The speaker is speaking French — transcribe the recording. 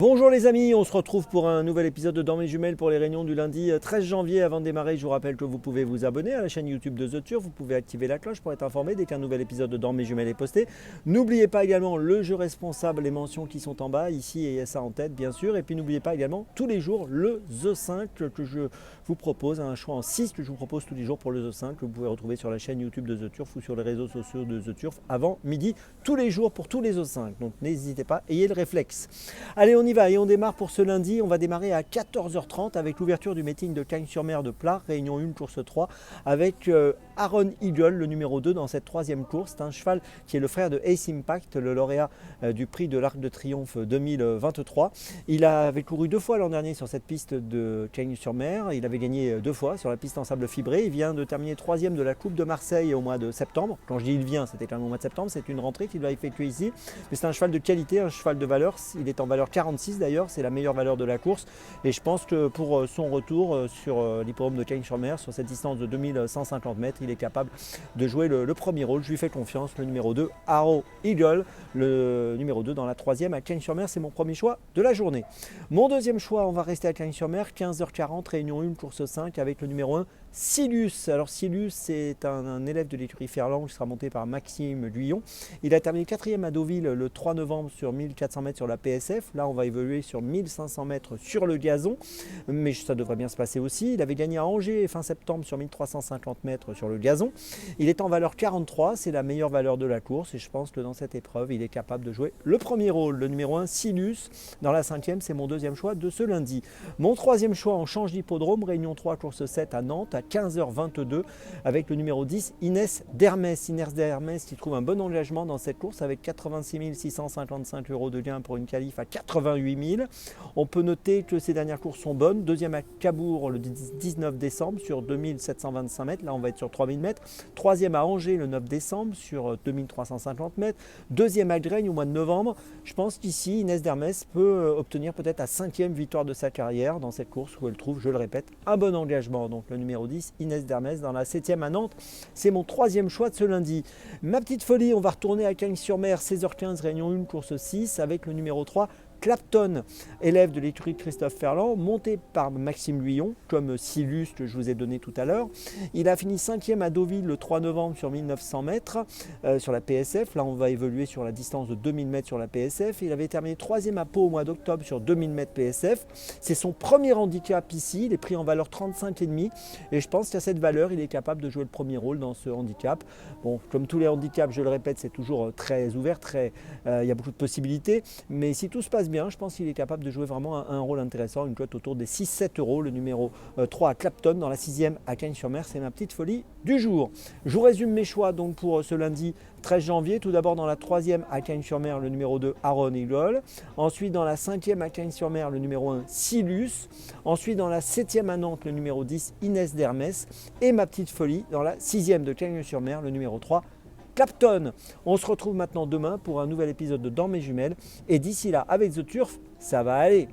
Bonjour les amis, on se retrouve pour un nouvel épisode de Dans mes jumelles pour les réunions du lundi 13 janvier. Avant de démarrer, je vous rappelle que vous pouvez vous abonner à la chaîne YouTube de The Turf, vous pouvez activer la cloche pour être informé dès qu'un nouvel épisode de Dans mes jumelles est posté. N'oubliez pas également le jeu responsable, les mentions qui sont en bas, ici et ça en tête bien sûr. Et puis n'oubliez pas également tous les jours le The 5 que je vous propose, un choix en 6 que je vous propose tous les jours pour le The 5 que vous pouvez retrouver sur la chaîne YouTube de The Turf ou sur les réseaux sociaux de The Turf avant midi, tous les jours pour tous les The 5. Donc n'hésitez pas, ayez le réflexe. Allez, on y va et on démarre pour ce lundi. On va démarrer à 14h30 avec l'ouverture du meeting de Cagnes-sur-Mer de Plat, réunion 1, course 3, avec Aaron Eagle, le numéro 2 dans cette troisième course. C'est un cheval qui est le frère de Ace Impact, le lauréat du prix de l'Arc de Triomphe 2023. Il avait couru 2 fois l'an dernier sur cette piste de Cagnes-sur-Mer. Il avait gagné 2 fois sur la piste en sable fibré. Il vient de terminer 3e de la Coupe de Marseille au mois de septembre. Quand je dis il vient, c'était quand même au mois de septembre. C'est une rentrée qu'il va effectuer ici. Mais c'est un cheval de qualité, un cheval de valeur. Il est en valeur 46 d'ailleurs. C'est la meilleure valeur de la course. Et je pense que pour son retour sur l'hippodrome de Cagnes-sur-Mer, sur cette distance de 2150 mètres, il est capable de jouer le premier rôle. Je lui fais confiance. Le numéro 2, Aaron Eagle, le numéro 2 dans la troisième à Cagnes-sur-Mer. C'est mon premier choix de la journée. Mon deuxième choix, on va rester à Cagnes-sur-Mer, 15h40, réunion 1, course 5 avec le numéro 1, Silus. Alors Silus, c'est un élève de l'écurie Ferland qui sera monté par Maxime Guyon. Il a terminé 4e à Deauville le 3 novembre sur 1400 mètres sur la PSF. Là, on va évoluer sur 1500 mètres sur le gazon, mais ça devrait bien se passer aussi. Il avait gagné à Angers fin septembre sur 1350 mètres sur le gazon. Il est en valeur 43, c'est la meilleure valeur de la course et je pense que dans cette épreuve, il est capable de jouer le premier rôle. Le numéro 1, Silus, dans la 5e, c'est mon deuxième choix de ce lundi. Mon troisième choix, on change d'hippodrome, réunion 3, course 7 à Nantes, à 15h22 avec le numéro 10, Inès Dermès. Inès Dermès qui trouve un bon engagement dans cette course avec 86 655 € de gain pour une qualif à 88 000. On peut noter que ces dernières courses sont bonnes. Deuxième à Cabourg le 19 décembre sur 2725 mètres. Là, on va être sur 3000 mètres. Troisième à Angers le 9 décembre sur 2350 mètres. Deuxième à Graigne au mois de novembre. Je pense qu'ici, Inès Dermès peut obtenir peut-être la 5e victoire de sa carrière dans cette course où elle trouve, je le répète, un bon engagement. Donc le numéro 10, Inès Dermès dans la 7e à Nantes. C'est mon troisième choix de ce lundi. Ma petite folie, on va retourner à Cagnes-sur-Mer, 16h15, réunion 1, course 6, avec le numéro 3, Clapton, élève de l'écurie de Christophe Ferland, monté par Maxime Guyon, comme Silus que je vous ai donné tout à l'heure. Il a fini 5e à Deauville le 3 novembre sur 1900 mètres sur la PSF. Là, on va évoluer sur la distance de 2000 mètres sur la PSF. Il avait terminé 3e à Pau au mois d'octobre sur 2000 mètres PSF. C'est son premier handicap ici. Il est pris en valeur 35,5. Et je pense qu'à cette valeur, il est capable de jouer le premier rôle dans ce handicap. Bon, comme tous les handicaps, je le répète, c'est toujours très ouvert, il y a beaucoup de possibilités. Mais si tout se passe bien, je pense qu'il est capable de jouer vraiment un rôle intéressant, une cote autour des 6-7 €. Le numéro 3 à Clapton dans la 6e à Cagnes-sur-Mer, c'est ma petite folie du jour. Je vous résume mes choix donc pour ce lundi 13 janvier. Tout d'abord dans la 3e à Cagnes-sur-Mer, le numéro 2 Aaron Eagle. Ensuite dans la 5e à Cagnes-sur-Mer, le numéro 1 Silus. Ensuite dans la 7e à Nantes, le numéro 10 Inès Dermès. Et ma petite folie dans la 6e de Cagnes-sur-Mer, le numéro 3 Clapton. On se retrouve maintenant demain pour un nouvel épisode de Dans mes jumelles. Et d'ici là, avec The Turf, ça va aller.